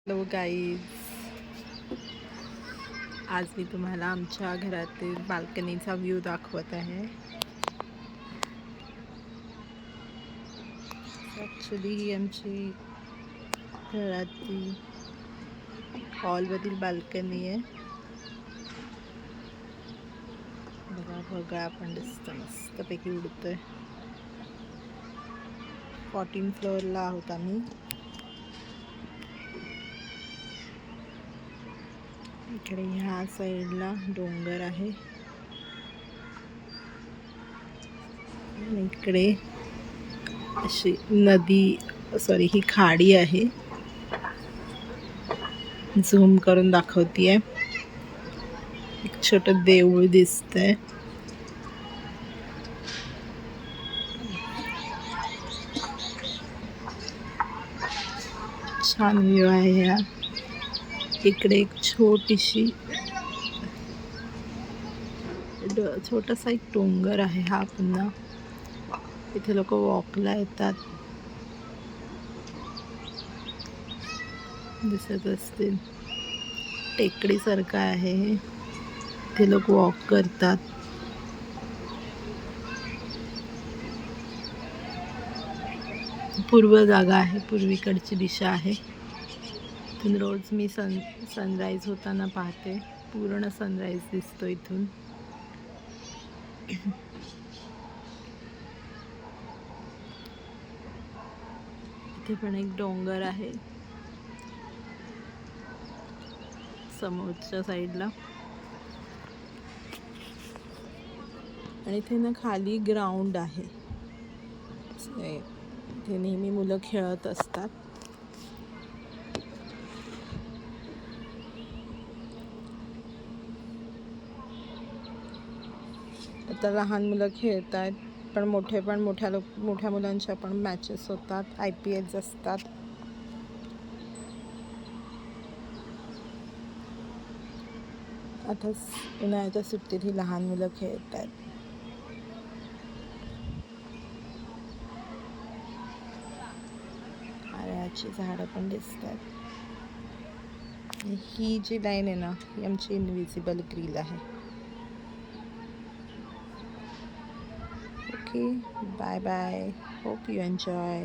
Hello guys, आज मी तुम्हाला आमच्या घरातील बाल्कनीचा व्ह्यू दाखवत आहे. ॲक्च्युली ही आमची घरातील हॉलमधील बाल्कनी आहे. बघा बघा आपण दिसतं मस्तपैकी उडतोय. 14th फ्लोअरला आहोत आम्ही. इकडे ह्या साईडला डोंगर आहे आणि इकडे अशी नदी ही खाडी आहे. झूम करून दाखवतीये. एक छोटं देऊळ दिसतंय. छान व्ह्यू आहे या. इकडे एक छोटासा एक डोंगर आहे हा पुन्हा. इथे लोक वॉकला येतात, दिसत असतील. टेकडी सारखं आहे हे. इथे लोक वॉक करतात. पूर्व जागा आहे, पूर्वीकडची दिशा आहे. इथून रोज मी सनराईज होताना पाहते. पूर्ण सनराईज दिसतो इथून. इथे पण एक डोंगर आहे समोरच्या साईडला, आणि इथे ना खाली ग्राउंड आहे. इथे नेहमी मुलं खेळत असतात. आता लहान मुलं खेळत आहेत, पण मोठ्या मुलांच्या पण मॅचेस होतात. IPLs असतात. आता उन्हाळ्याच्या सुट्टीत ही लहान मुलं खेळत आहेत. नारळाची झाडं पण दिसतात. ही जी लाईन आहे ना, ही आमची इनविजिबल ग्रिल आहे. Okay, bye bye. Hope you enjoy.